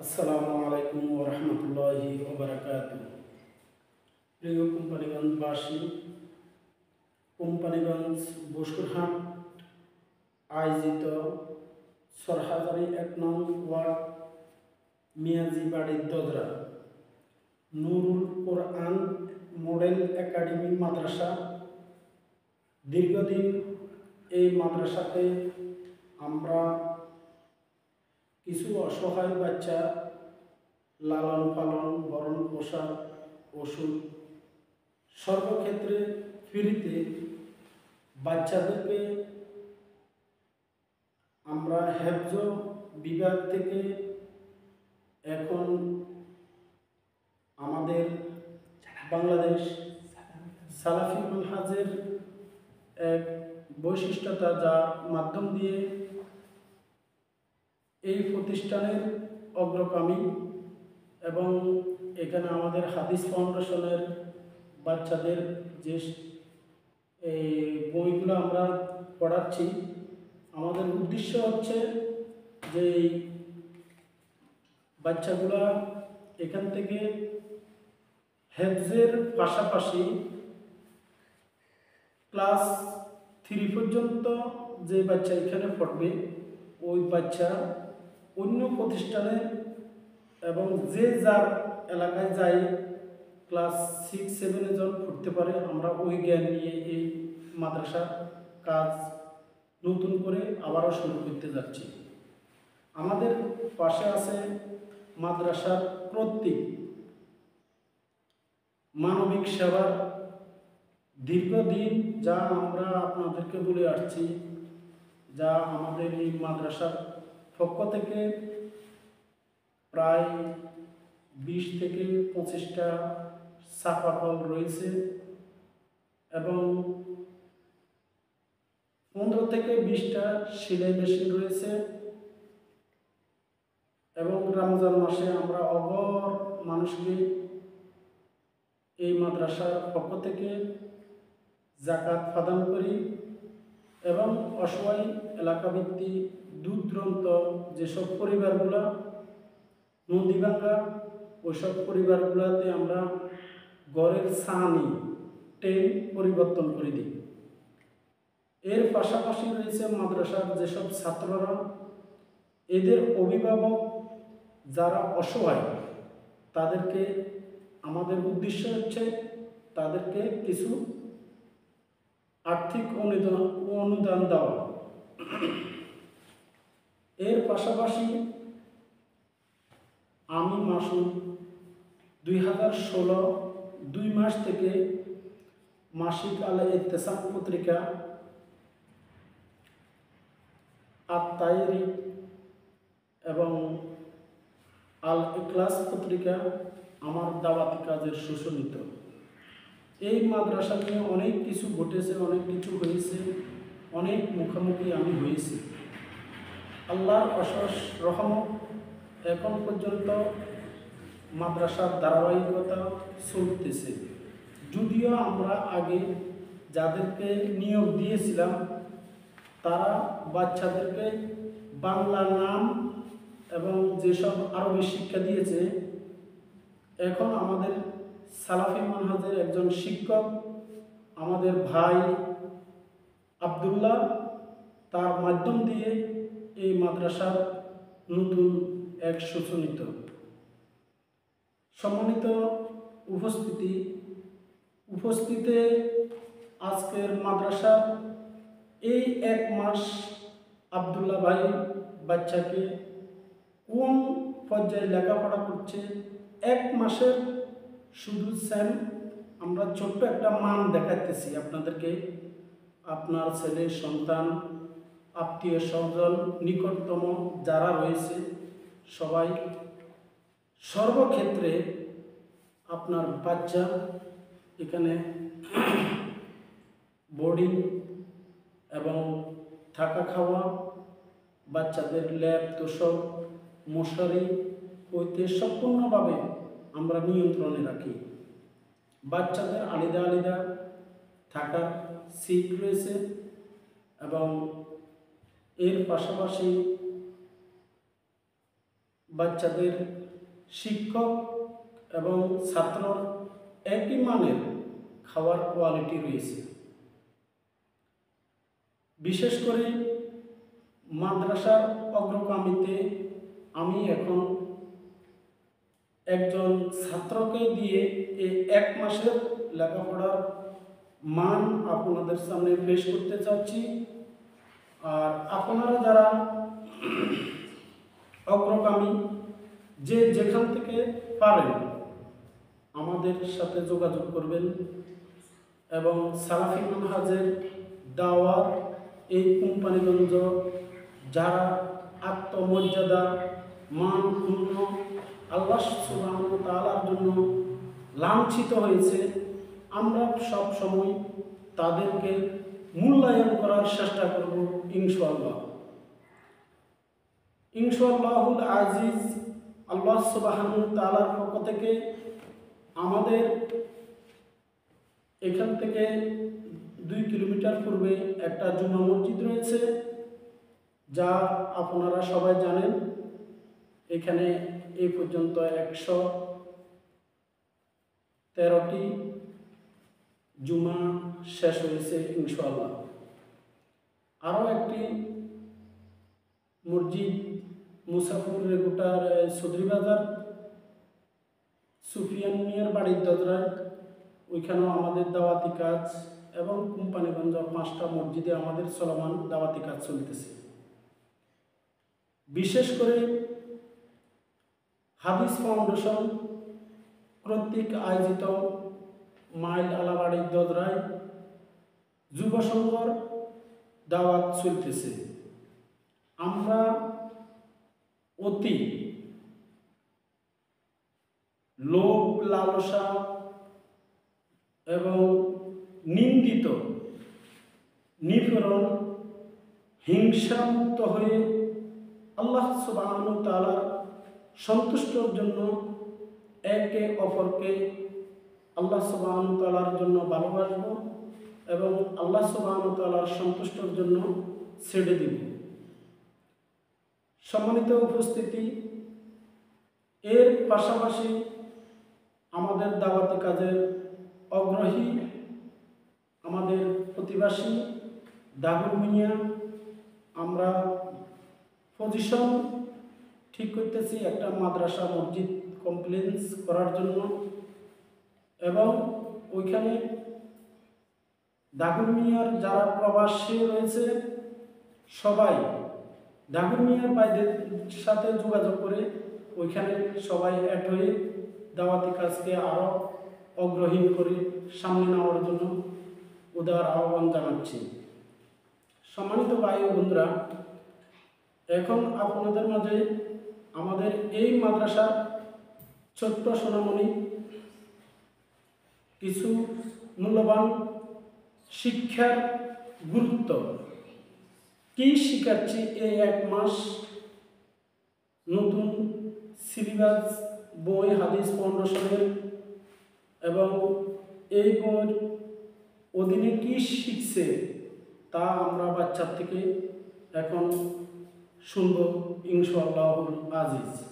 আসসালামু আলাইকুম ওয়া রাহমাতুল্লাহি ওয়া বারাকাতুহু। প্রিয় কোম্পানিগঞ্জবাসী, কোম্পানিগঞ্জ বসুরহাট আয়োজিত সরহাজারি ১ নং ওয়ার্ড মিয়াজি বাড়ির দোদরা নুরুল কোরআন মডেল একাডেমি মাদ্রাসা। দীর্ঘদিন এই মাদ্রাসাতে আমরা কিছু অসহায় বাচ্চা লালন পালন, ভরণ পোষণ, ওষুধ সর্বক্ষেত্রে ফ্রিতে বাচ্চাদেরকে আমরা হেফজ বিভাগ থেকে এখন আমাদের বাংলাদেশ সালাফি মানহাজের এক বৈশিষ্ট্যতা, যার মাধ্যম দিয়ে এই প্রতিষ্ঠানের অগ্রগামী এবং এখানে আমাদের হাদিস ফাউন্ডেশনের বাচ্চাদের যে এই বইগুলো আমরা পড়াচ্ছি, আমাদের উদ্দেশ্য হচ্ছে যে এই বাচ্চাগুলা এখান থেকে হেফজের পাশাপাশি ক্লাস 3 পর্যন্ত যে বাচ্চা এখানে পড়বে ওই বাচ্চা অন্য প্রতিষ্ঠানে এবং যে যার এলাকায় যাই ক্লাস 6-7 জন পড়তে পারে। আমরা ওই জ্ঞান নিয়ে এই মাদ্রাসার কাজ নতুন করে আবারও শুরু করতে যাচ্ছি। আমাদের পাশে আছে মাদ্রাসার কর্তৃক মানবিক সেবার দীর্ঘদিন, যা আমরা আপনাদেরকে বলে আসছি, যা আমাদের এই মাদ্রাসার পক্ষ থেকে প্রায় 20 থেকে 25টা ছাপাকল রয়েছে এবং 15 থেকে 20টা সেলাই মেশিন রয়েছে এবং রমজান মাসে আমরা অগর মানুষকে এই মাদ্রাসার পক্ষ থেকে যাকাত প্রদান করি এবং অসহায় এলাকাভিত্তিক দূর দূরান্ত যেসব পরিবারগুলো নদীভাঙ্গা, ওইসব পরিবারগুলোতে আমরা ঘরের ছানি টেন পরিবর্তন করে দিই। এর পাশাপাশি রয়েছে মাদ্রাসার যেসব ছাত্ররা, এদের অভিভাবক যারা অসহায়, তাদেরকে আমাদের উদ্দেশ্য হচ্ছে তাদেরকে কিছু আর্থিক অনুদান দেওয়া। এর পাশাপাশি আমি মাসুদ 2016 2 মাস থেকে মাসিক আলে ইত্তেসাম পত্রিকা, আত-তাহরিক এবং আল ইখলাস পত্রিকা আমার দাওয়াতি কাজের সুশোভিত। এই মাদ্রাসা নিয়ে অনেক কিছু ঘটেছে, অনেক কিছু হয়েছে, অনেক মুখোমুখি আমি হয়েছি। আল্লাহর অশেষ রহমত, এখন পর্যন্ত মাদ্রাসার ধারাবাহিকতা চলতেছে। যদিও আমরা আগে যাদেরকে নিয়োগ দিয়েছিলাম তারা বাচ্চাদেরকে বাংলা নাম এবং যেসব আরবি শিক্ষা দিয়েছে, এখন আমাদের সালাফি মানহাজের একজন শিক্ষক আমাদের ভাই আব্দুল্লাহ, তার মাধ্যম দিয়ে এই মাদ্রাসার নতুন এক সূচনিত। সম্মানিত উপস্থিতে আজকের মাদ্রাসা এই 1 মাস আব্দুল্লাহ ভাই বাচ্চাকে কোন পর্যায়ে লেখাপড়া করছে, 1 মাসের শুধু আমরা ছোট্ট একটা মান দেখাতেছি আপনাদেরকে। আপনার ছেলে সন্তান, আত্মীয় স্বজন, নিকটতম যারা রয়েছে সবাই সর্বক্ষেত্রে আপনার বাচ্চা এখানে বোর্ডিং এবং থাকা খাওয়া, বাচ্চাদের ল্যাব তোষক মশারি হইতে সম্পূর্ণভাবে আমরা নিয়ন্ত্রণে রাখি। বাচ্চাদের আলাদা আলাদা থাকার সিট রয়েছে এবং এর পাশাপাশি বাচ্চাদের শিক্ষক এবং ছাত্রর একই মানের খাওয়ার কোয়ালিটি রয়েছে। বিশেষ করে মাদ্রাসার অগ্রগামীতে আমি এখন একজন ছাত্রকে দিয়ে এই 1 মাসের লেখাপড়ার মান আপনাদের সামনে পেশ করতে চাচ্ছি। আর আপনারা যারা অগ্রগামী যে যেখান থেকে পারেন আমাদের সাথে যোগাযোগ করবেন এবং সালাফি মানহাজের দাওয়াত এই কোম্পানিগঞ্জ যারা আত্মমর্যাদা মানপূর্ণ আল্লাহ সুবহানাহু ওয়া তাআলার জন্য লাঞ্ছিত হয়েছে, আমরা সব সময় তাদেরকে মূল্যায়ন করার চেষ্টা করব ইনশাআল্লাহ। ইনশাআল্লাহুল আজিজ আল্লাহ সুবহানাহু ওয়া তাআলার পক্ষ থেকে আমাদের এখান থেকে 2 কিলোমিটার পূর্বে একটা জুমা মসজিদ রয়েছে, যা আপনারা সবাই জানেন। এখানে এই পর্যন্ত 113টি জুমা শেষ হয়েছে ইনশাআল্লাহ। আরও একটি মসজিদ মুসাফুর রেগুটার চৌধুরী বাজার সুফিয়ান মিয়ার বাড়ির দোতলায়, ওইখানেও আমাদের দাওয়াতি কাজ এবং কোম্পানিগঞ্জ 5টা মসজিদে আমাদের চলমান দাওয়াতি কাজ চলতেছে। বিশেষ করে হাদিস ফাউন্ডেশন কর্তৃক আয়োজিত মাইল আলাবাড়ির দোদরায় যুব সংঘর দাওয়াত চলতেছে। আমরা অতি লোভ লালসা এবং নিন্দিত নিপীড়ন হিংসামুক্ত হয়ে আল্লাহ সুবহানাহু ওয়া তাআলার সন্তুষ্টর জন্য একে অপরকে আল্লাহ সুবহানাহু ওয়া তাআলার জন্য ভালোবাসব এবং আল্লাহ সুবহানাহু ওয়া তাআলার সন্তুষ্টর জন্য ছেড়ে দিব। সম্মানিত উপস্থিতি, এর পাশাপাশি আমাদের দাওয়াতি কাজের অগ্রহী আমাদের প্রতিবাসী দাবুল মিয়া, আমরা পজিশন ঠিক করতেছি একটা মাদ্রাসা মসজিদ কমপ্লেক্স করার জন্য, এবং ওইখানে দাবুল মিয়ার যারা প্রবাসী রয়েছে সবাই দাবুল মিয়ার বাইদের সাথে যোগাযোগ করে ওইখানে সবাই অ্যাড হয়ে দাওয়াতি কাজকে আরও অগ্রহীন করে সামনে নেওয়ার জন্য উদার আহ্বান জানাচ্ছি। সম্মানিত ভাই ও বন্ধুরা, এখন আপনাদের মাঝে আমাদের এই মাদ্রাসার ছোট্ট সোনামণি কিছু মূল্যবান শিক্ষার গুরুত্ব কি শিখাচ্ছি এই 1 মাস নতুন সিলেবাস বই হাদিস ফাউন্ডেশনের, এবং এই বইয়ের অধীনে কি শিখছে তা আমরা বাচ্চার থেকে এখন শুনব ইনশাআল্লাহুল আজিজ।